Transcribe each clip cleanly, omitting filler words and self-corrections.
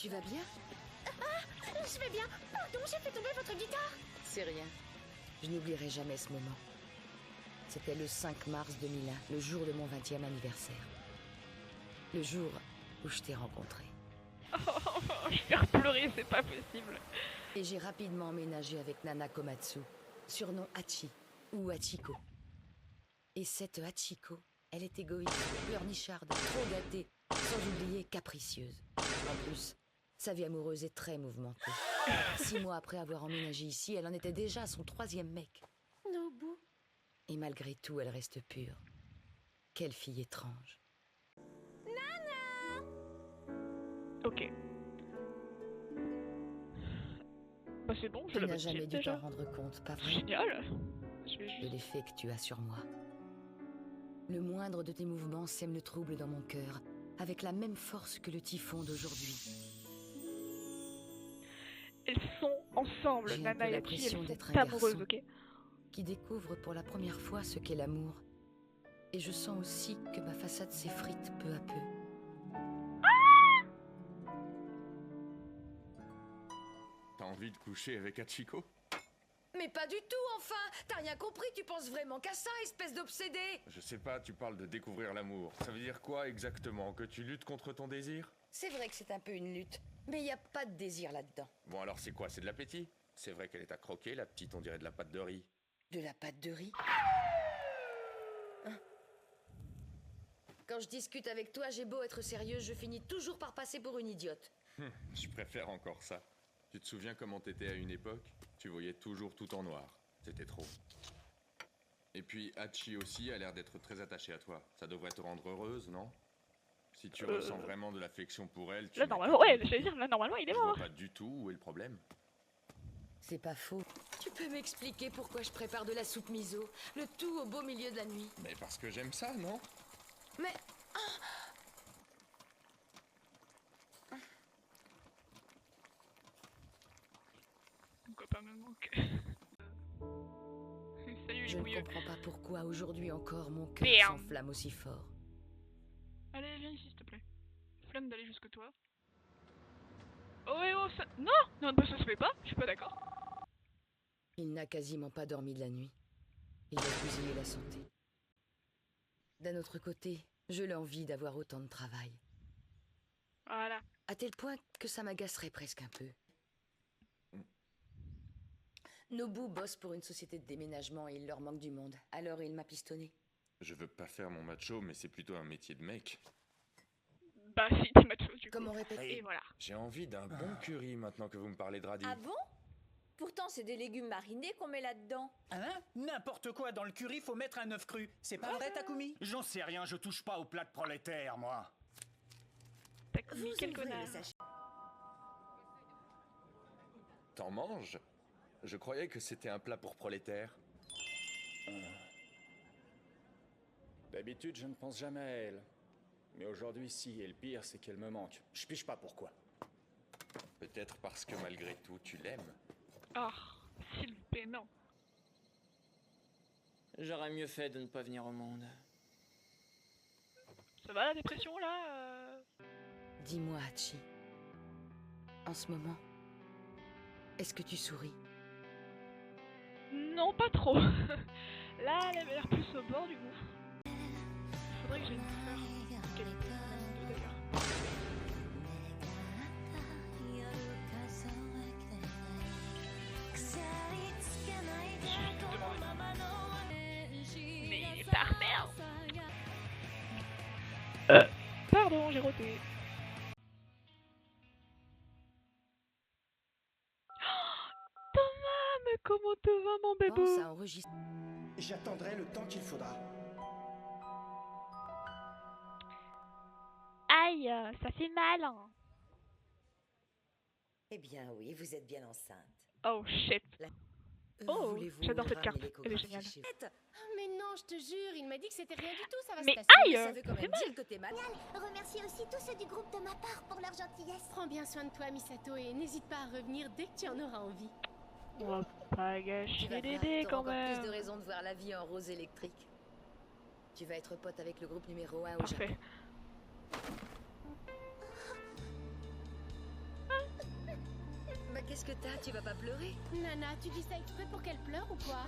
Tu vas bien? Je vais bien. Pardon, j'ai fait tomber votre guitare. C'est rien. Je n'oublierai jamais ce moment. C'était le 5 mars 2001, le jour de mon 20e anniversaire. Le jour où je t'ai rencontré. Je vais faire pleurer, c'est pas possible. Et j'ai rapidement emménagé avec Nana Komatsu, surnom Hachi, ou Hachiko. Et cette Hachiko, elle est égoïste, pleurnicharde, trop gâtée, sans oublier capricieuse. En plus, sa vie amoureuse est très mouvementée. 6 mois après avoir emménagé ici, elle en était déjà à son 3e mec. Nobu. Et malgré tout, elle reste pure. Quelle fille étrange. Ok. Bah c'est bon, je Tu l'avais n'as jamais dit dû déjà. t'en rendre compte, pas vrai? Génial. Je vais De juste... l'effet que tu as sur moi. Le moindre de tes mouvements sème le trouble dans mon cœur, avec la même force que le typhon d'aujourd'hui. Elles sont ensemble, J'ai un Nana peu et Hachi, l'impression elles d'être sont un amoureuses, garçon. ok? Qui découvre pour la première fois ce qu'est l'amour. Et je sens aussi que ma façade s'effrite peu à peu. T'as envie de coucher avec Hachiko? Mais pas du tout, enfin! T'as rien compris, tu penses vraiment qu'à ça, espèce d'obsédé! Je sais pas, tu parles de découvrir l'amour. Ça veut dire quoi exactement? Que tu luttes contre ton désir? C'est vrai que c'est un peu une lutte, mais y a pas de désir là-dedans. Bon alors c'est quoi? C'est de l'appétit? C'est vrai qu'elle est à croquer, la petite, on dirait de la pâte de riz. De la pâte de riz? Hein? Quand je discute avec toi, j'ai beau être sérieuse, je finis toujours par passer pour une idiote. Je préfère encore ça. Tu te souviens comment t'étais à une époque? Tu voyais toujours tout en noir. C'était trop. Et puis Hachi aussi a l'air d'être très attaché à toi. Ça devrait te rendre heureuse, non? Si tu ressens vraiment de l'affection pour elle, tu Là n'as normalement, qu'à ouais, t'en j'allais dire, là normalement il est Je vois mort. pas du tout où est le problème. C'est pas faux. Tu peux m'expliquer pourquoi je prépare de la soupe miso, le tout au beau milieu de la nuit? Mais parce que j'aime ça, non? Mais... Mon copain me manque. Salut les Je ne bouilleux. comprends pas pourquoi aujourd'hui encore mon cœur Merde. s'enflamme aussi fort. Allez, viens ici s'il te plaît. Flemme d'aller jusque toi. Oh et oh, ça... Non. Non, bah ça se fait pas, je suis pas d'accord. Il n'a quasiment pas dormi de la nuit. Il a bousillé la santé. D'un autre côté, je l'envie d'avoir autant de travail. Voilà. À tel point que ça m'agacerait presque un peu. Nobu bosse pour une société de déménagement et il leur manque du monde. Alors il m'a pistonné. Je veux pas faire mon macho, mais c'est plutôt un métier de mec. Bah si, t'es macho du coup. Comme on répète. Et voilà. J'ai envie d'un bon curry maintenant que vous me parlez de radis. Ah bon? Pourtant, c'est des légumes marinés qu'on met là-dedans. Hein? N'importe quoi dans le curry, faut mettre un œuf cru. C'est pas vrai, Takumi? J'en sais rien, je touche pas au plat de prolétaire, moi. Takumi, quel connard. T'en manges? Je croyais que c'était un plat pour prolétaires. D'habitude, je ne pense jamais à elle. Mais aujourd'hui, si, et le pire, c'est qu'elle me manque. Je piche pas pourquoi. Peut-être parce que malgré tout, tu l'aimes. Oh, s'il vous plaît, non. J'aurais mieux fait de ne pas venir au monde. Ça va la dépression là Dis-moi, Hachi. En ce moment, est-ce que tu souris? Non, pas trop. Là, elle avait l'air plus au bord du gouffre. Faudrait que j'ai une fleur. Qualité, d'ailleurs. Mais par merde. Pardon, j'ai roté. Thomas, mais comment te va mon bébé? Pense à enregistrer. J'attendrai le temps qu'il faudra. Aïe, ça fait mal. Hein. Eh bien oui, vous êtes bien enceinte. Oh shit. Oh, Voulez-vous j'adore cette ramener carte, elle est l'échographie géniale. chez- Mais non, je te jure, il m'a dit que c'était rien du tout, ça va Mais se passer. aïe, Ça veut quand c'est même mal. dire que t'es malade. Remercie aussi tous ceux du groupe de ma part pour leur gentillesse. Prends bien soin de toi, Misato, et n'hésite pas à revenir dès que tu en auras envie. On va pas Tu gâcher vas les voir, dés t'auras quand encore même. plus de raisons de voir la vie en rose électrique. Tu vas être pote avec le groupe numéro 1 au Japon. Parfait. qu'est-ce que t'as? Tu vas pas pleurer? Nana, tu dis ça exprès pour qu'elle pleure ou quoi?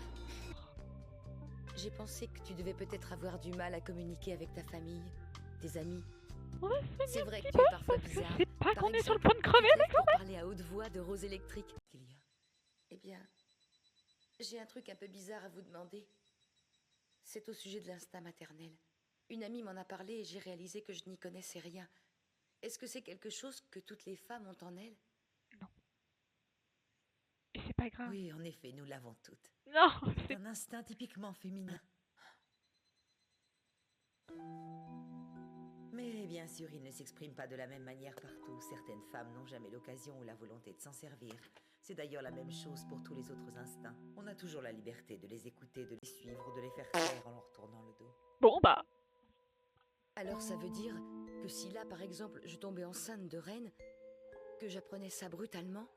J'ai pensé que tu devais peut-être avoir du mal à communiquer avec ta famille, tes amis. On va se C'est soigner un vrai petit que tu es peu, parfois parce que bizarre. c'est pas Par qu'on est sur le exemple, point de crever, tu te lèves d'accord? pour parler à haute voix de rose électrique. Qu'il y a. Eh bien, j'ai un truc un peu bizarre à vous demander. C'est au sujet de l'instinct maternel. Une amie m'en a parlé et j'ai réalisé que je n'y connaissais rien. Est-ce que c'est quelque chose que toutes les femmes ont en elles? Et c'est pas grave. Oui, en effet, nous l'avons toutes. Non, C'est c'est un instinct typiquement féminin. Mais bien sûr, il ne s'exprime pas de la même manière partout. Certaines femmes n'ont jamais l'occasion ou la volonté de s'en servir. C'est d'ailleurs la même chose pour tous les autres instincts. On a toujours la liberté de les écouter, de les suivre ou de les faire taire en leur tournant le dos. bon bah. Alors ça veut dire que si là, par exemple, je tombais enceinte de reine, que j'apprenais ça brutalement,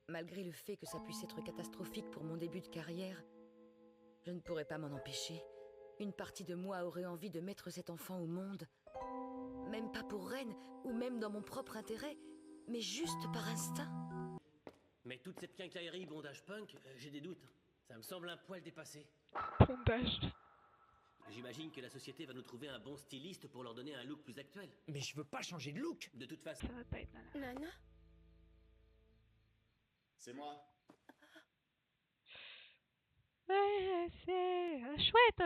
malgré le fait que ça puisse être catastrophique pour mon début de carrière, je ne pourrais pas m'en empêcher. Une partie de moi aurait envie de mettre cet enfant au monde. Même pas pour reine, ou même dans mon propre intérêt, mais juste par instinct. Mais toute cette quincaillerie bondage punk, j'ai des doutes. Ça me semble un poil dépassé. Bondage. J'imagine que la société va nous trouver un bon styliste pour leur donner un look plus actuel. Mais je veux pas changer de look. De toute façon... Ça va pas être Nana. Nana? C'est moi. Ouais, c'est chouette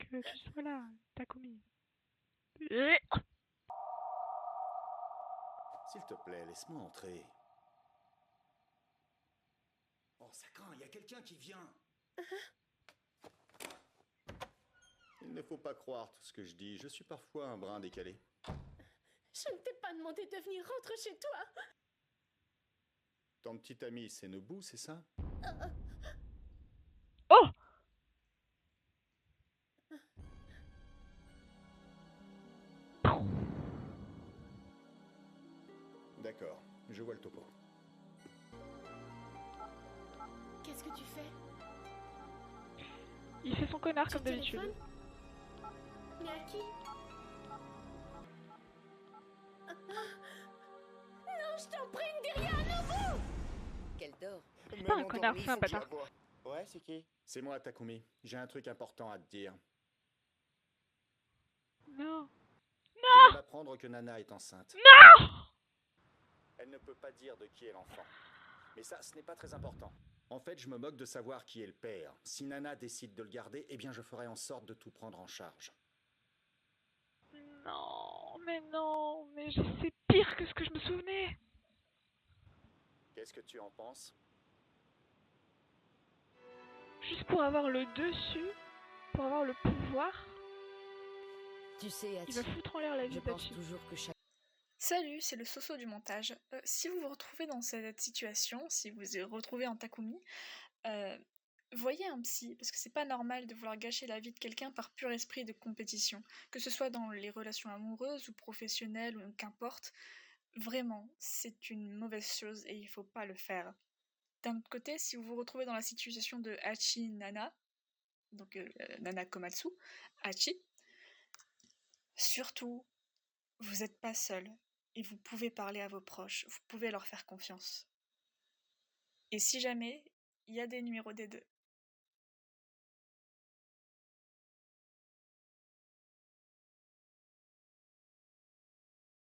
que tu sois là, Takumi. S'il te plaît, laisse-moi entrer. Oh, ça craint, il y a quelqu'un qui vient. Il ne faut pas croire tout ce que je dis. Je suis parfois un brin décalé. Je ne t'ai pas demandé de venir, rentre chez toi. Ton petit ami, c'est Nobu, c'est ça? Oh! D'accord, je vois le topo. Qu'est-ce que tu fais? Il fait son connard Tu comme d'habitude. téléphones? Mais à qui? Non, je t'en prie, ne dis rien à Nobu! Qu'elle dort. C'est pas un connard, c'est un bâtard. Ouais, c'est qui? C'est moi, Takumi. J'ai un truc important à te dire. Non. Je viens d'apprendre que Nana est enceinte. Non! Elle ne peut pas dire de qui est l'enfant. Mais ça, ce n'est pas très important. En fait, je me moque de savoir qui est le père. Si Nana décide de le garder, eh bien je ferai en sorte de tout prendre en charge. Non, mais c'est pire que ce que je me souvenais. Qu'est-ce que tu en penses? Juste pour avoir le dessus, pour avoir le pouvoir, Tu sais, il Hachi, va foutre en l'air la vie je pense d'Hachi. toujours que chaque... Salut, c'est le Soso du montage. Si vous vous retrouvez dans cette situation, si vous vous retrouvez en Takumi, voyez un psy, parce que c'est pas normal de vouloir gâcher la vie de quelqu'un par pur esprit de compétition, que ce soit dans les relations amoureuses ou professionnelles ou qu'importe. Vraiment, c'est une mauvaise chose et il faut pas le faire. D'un autre côté, si vous vous retrouvez dans la situation de Hachi Nana, donc Nana Komatsu, Hachi, surtout, vous n'êtes pas seul et vous pouvez parler à vos proches, vous pouvez leur faire confiance. Et si jamais, il y a des numéros des deux.